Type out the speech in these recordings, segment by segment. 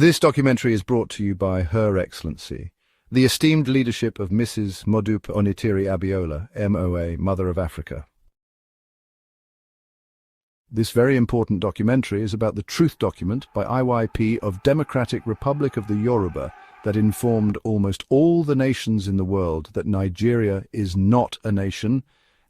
This documentary is brought to you by Her Excellency, the esteemed leadership of Mrs. Modupe Onitiri Abiola, MOA, Mother of Africa. This very important documentary is about the truth document by IYP of Democratic Republic of the Yoruba that informed almost all the nations in the world that Nigeria is not a nation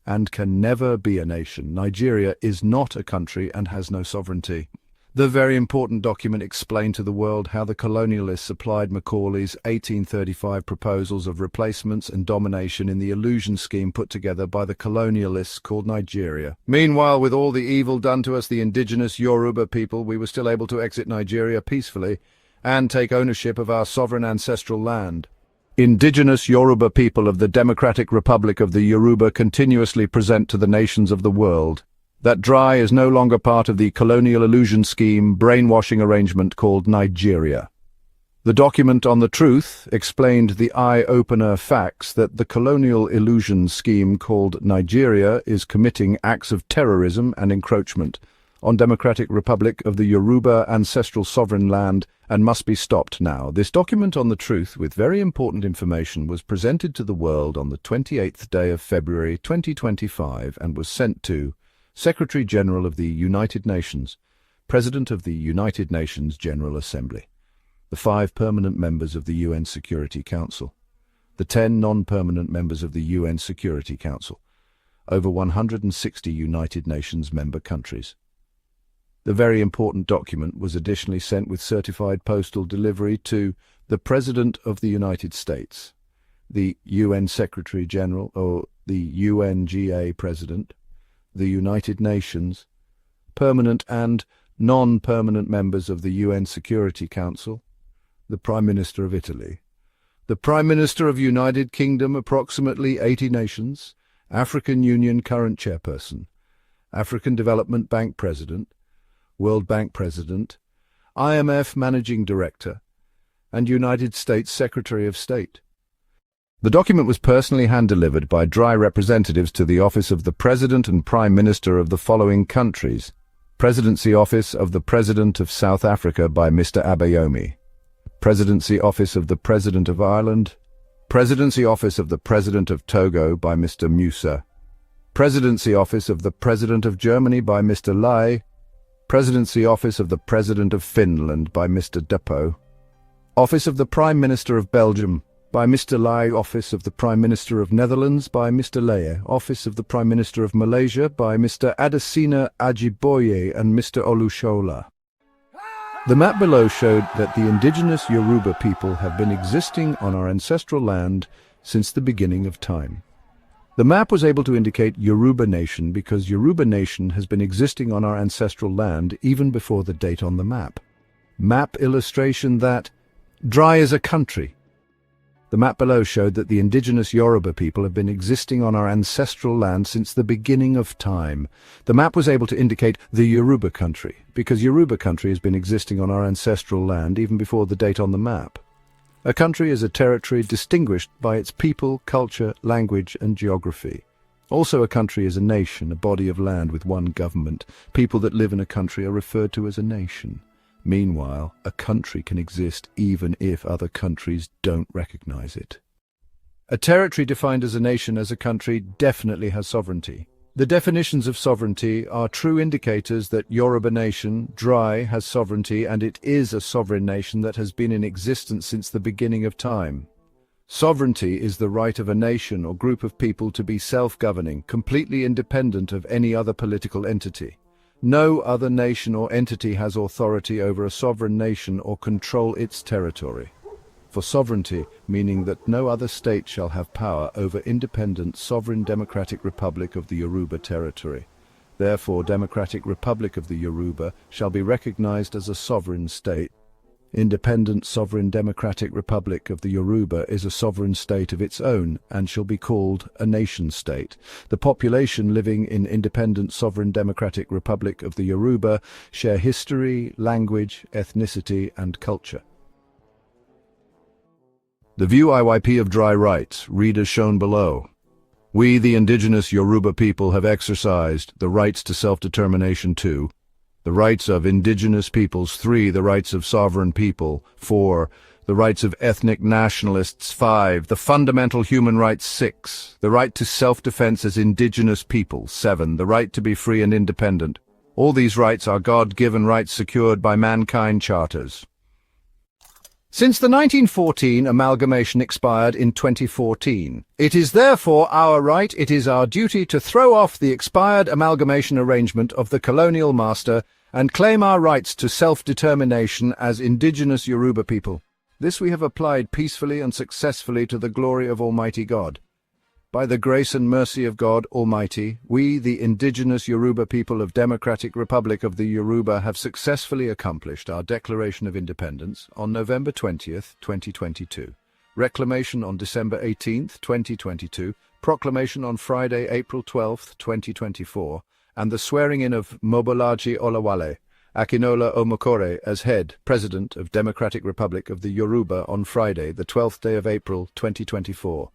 and can never be a nation. Nigeria is not a country and has no sovereignty. The very important document explained to the world how the colonialists applied Macaulay's 1835 proposals of replacements and domination in the illusion scheme put together by the colonialists called Nigeria. Meanwhile, with all the evil done to us, the indigenous Yoruba people, we were still able to exit Nigeria peacefully and take ownership of our sovereign ancestral land. Indigenous Yoruba people of the Democratic Republic of the Yoruba continuously present to the nations of the world that Dry is no longer part of the colonial illusion scheme brainwashing arrangement called Nigeria. The document on the truth explained the eye-opener facts that the colonial illusion scheme called Nigeria is committing acts of terrorism and encroachment on Democratic Republic of the Yoruba ancestral sovereign land and must be stopped now. This document on the truth with very important information was presented to the world on the 28th day of February 2025 and was sent to Secretary-General of the United Nations, President of the United Nations General Assembly, the 5 permanent members of the UN Security Council, the 10 non-permanent members of the UN Security Council, over 160 United Nations member countries. The very important document was additionally sent with certified postal delivery to the President of the United States, the UN Secretary-General or the UNGA President, the United Nations, permanent and non-permanent members of the UN Security Council, the Prime Minister of Italy, the Prime Minister of United Kingdom, approximately 80 nations, African Union current chairperson, African Development Bank President, World Bank President, IMF Managing Director, and United States Secretary of State. The document was personally hand-delivered by Dry representatives to the office of the President and Prime Minister of the following countries: Presidency Office of the President of South Africa by Mr. Abayomi, Presidency Office of the President of Ireland, Presidency Office of the President of Togo by Mr. Musa, Presidency Office of the President of Germany by Mr. Lai, Presidency Office of the President of Finland by Mr. Depot, Office of the Prime Minister of Belgium by Mr. Lai, Office of the Prime Minister of Netherlands by Mr. Leye, Office of the Prime Minister of Malaysia by Mr. Adesina Ajiboye and Mr. Olushola. The map below showed that the indigenous Yoruba people have been existing on our ancestral land since the beginning of time. The map was able to indicate Yoruba Nation because Yoruba Nation has been existing on our ancestral land even before the date on the map. Map illustration that Dry is a country. The map below showed that the indigenous Yoruba people have been existing on our ancestral land since the beginning of time. The map was able to indicate the Yoruba country, because Yoruba country has been existing on our ancestral land even before the date on the map. A country is a territory distinguished by its people, culture, language, and geography. Also, a country is a nation, a body of land with one government. People that live in a country are referred to as a nation. Meanwhile, a country can exist even if other countries don't recognize it. A territory defined as a nation as a country definitely has sovereignty. The definitions of sovereignty are true indicators that Yoruba Nation, Dry, has sovereignty, and it is a sovereign nation that has been in existence since the beginning of time. Sovereignty is the right of a nation or group of people to be self-governing, completely independent of any other political entity. No other nation or entity has authority over a sovereign nation or control its territory. For sovereignty, meaning that no other state shall have power over independent sovereign Democratic Republic of the Yoruba territory. Therefore, Democratic Republic of the Yoruba shall be recognized as a sovereign state. Independent Sovereign Democratic Republic of the Yoruba is a sovereign state of its own and shall be called a nation-state. The population living in Independent Sovereign Democratic Republic of the Yoruba share history, language, ethnicity, and culture. The view IYP of Dry writes, read as shown below. We, the indigenous Yoruba people, have exercised the rights to self-determination to the rights of indigenous peoples. 3. The rights of sovereign people. 4. The rights of ethnic nationalists. 5. The fundamental human rights. 6. The right to self-defense as indigenous people. 7. The right to be free and independent. All these rights are God-given rights secured by mankind charters. Since the 1914 amalgamation expired in 2014, it is therefore our right, it is our duty to throw off the expired amalgamation arrangement of the colonial master and claim our rights to self-determination as indigenous Yoruba people. This we have applied peacefully and successfully to the glory of Almighty God. By the grace and mercy of God Almighty, we, the indigenous Yoruba people of Democratic Republic of the Yoruba, have successfully accomplished our Declaration of Independence on November 20th, 2022, Reclamation on December 18th, 2022, Proclamation on Friday, April 12th, 2024, and the swearing-in of Mobolaji Olawale, Akinola Omokore, as head, President of Democratic Republic of the Yoruba on Friday, the 12th day of April, 2024.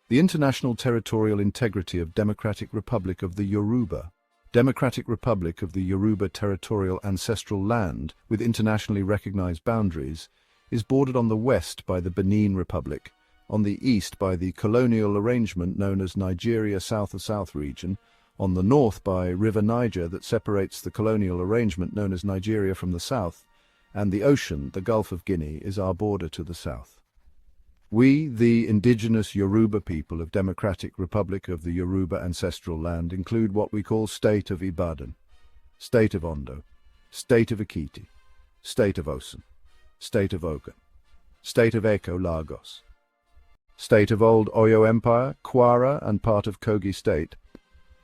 The international territorial integrity of Democratic Republic of the Yoruba. Democratic Republic of the Yoruba territorial ancestral land, with internationally recognized boundaries, is bordered on the west by the Benin Republic, on the east by the colonial arrangement known as Nigeria South of South region, on the north by River Niger that separates the colonial arrangement known as Nigeria from the south, and the ocean, the Gulf of Guinea, is our border to the south. We, the indigenous Yoruba people of Democratic Republic of the Yoruba ancestral land, include what we call State of Ibadan, State of Ondo, State of Ekiti, State of Osun, State of Ogun, State of Eko Lagos, State of Old Oyo Empire, Kwara and part of Kogi State,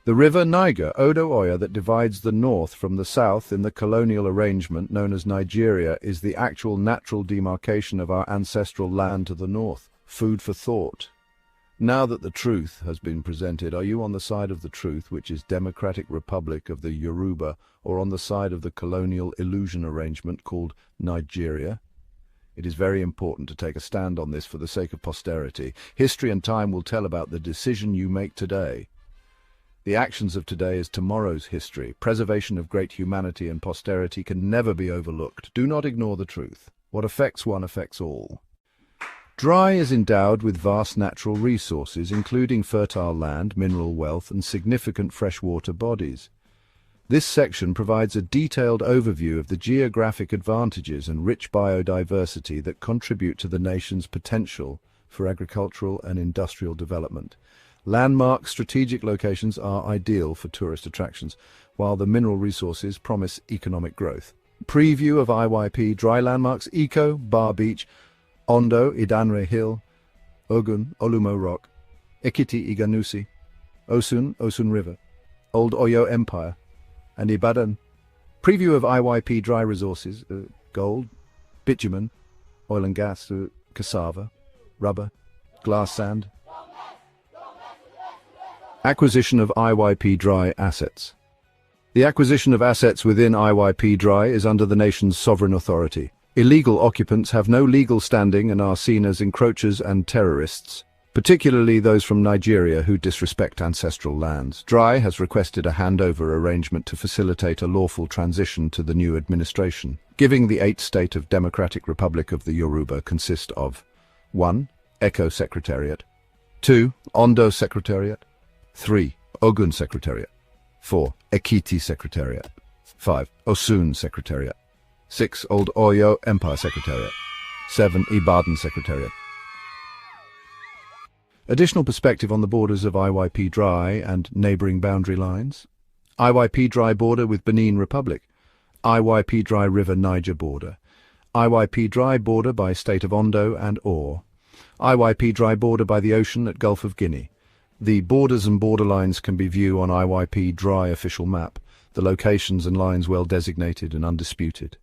the River Niger, Odo Oyo, that divides the north from the south in the colonial arrangement known as Nigeria, is the actual natural demarcation of our ancestral land to the north. Food for thought. Now that the truth has been presented, are you on the side of the truth, which is Democratic Republic of the Yoruba, or on the side of the colonial illusion arrangement called Nigeria? It is very important to take a stand on this for the sake of posterity. History and time will tell about the decision you make today. The actions of today is tomorrow's history. Preservation of great humanity and posterity can never be overlooked. Do not ignore the truth. What affects one affects all. Dry is endowed with vast natural resources, including fertile land, mineral wealth, and significant freshwater bodies. This section provides a detailed overview of the geographic advantages and rich biodiversity that contribute to the nation's potential for agricultural and industrial development. Landmark strategic locations are ideal for tourist attractions, while the mineral resources promise economic growth. Preview of IYP dry landmarks: Iko, Bar Beach, Ondo, Idanre Hill, Ogun, Olumo Rock, Ekiti, Iganusi, Osun, Osun River, Old Oyo Empire, and Ibadan. Preview of IYP dry resources: gold, bitumen, oil and gas, cassava, rubber, glass sand. Acquisition of IYP dry assets. The acquisition of assets within IYP dry is under the nation's sovereign authority. Illegal occupants have no legal standing and are seen as encroachers and terrorists, particularly those from Nigeria who disrespect ancestral lands. Dry has requested a handover arrangement to facilitate a lawful transition to the new administration. Giving the 8th state of Democratic Republic of the Yoruba consist of 1. Eko Secretariat, 2. Ondo Secretariat, 3. Ogun Secretariat, 4. Ekiti Secretariat, 5. Osun Secretariat, 6. Old Oyo Empire Secretariat, 7. Ibadan Secretariat. Additional perspective on the borders of IYP Dry and neighbouring boundary lines. IYP Dry border with Benin Republic. IYP Dry River Niger border. IYP Dry border by State of Ondo and Or. IYP Dry border by the ocean at Gulf of Guinea. The borders and borderlines can be viewed on IYP Dry official map, the locations and lines well designated and undisputed.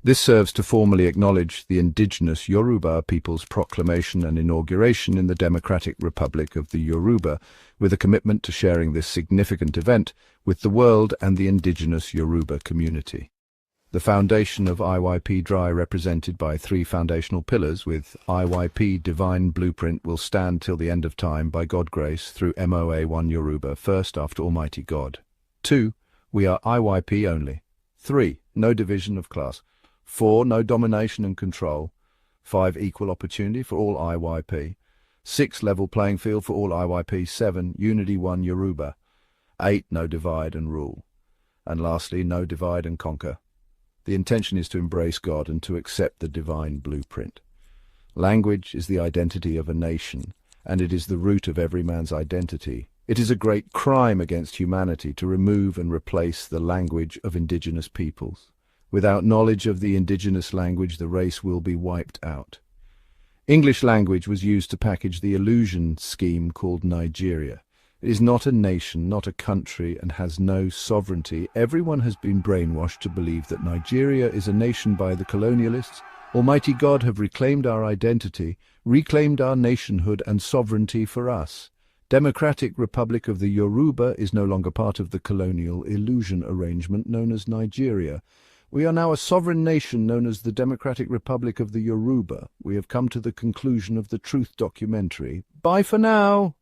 This serves to formally acknowledge the indigenous Yoruba people's proclamation and inauguration in the Democratic Republic of the Yoruba, with a commitment to sharing this significant event with the world and the indigenous Yoruba community. The foundation of IYP Dry, represented by 3 foundational pillars with IYP Divine Blueprint, will stand till the end of time by God grace through MOA 1 Yoruba, first after Almighty God. 2. We are IYP only. 3. No division of class. 4. No domination and control. 5. Equal opportunity for all IYP. 6. Level playing field for all IYP. 7. Unity one Yoruba. 8. No divide and rule. And lastly, no divide and conquer. The intention is to embrace God and to accept the divine blueprint. Language is the identity of a nation, and it is the root of every man's identity. It is a great crime against humanity to remove and replace the language of indigenous peoples. Without knowledge of the indigenous language, the race will be wiped out. English language was used to package the illusion scheme called Nigeria. It is not a nation, not a country, and has no sovereignty. Everyone has been brainwashed to believe that Nigeria is a nation by the colonialists. Almighty God have reclaimed our identity, reclaimed our nationhood and sovereignty for us. Democratic Republic of the Yoruba is no longer part of the colonial illusion arrangement known as Nigeria. We are now a sovereign nation known as the Democratic Republic of the Yoruba. We have come to the conclusion of the truth documentary. Bye for now!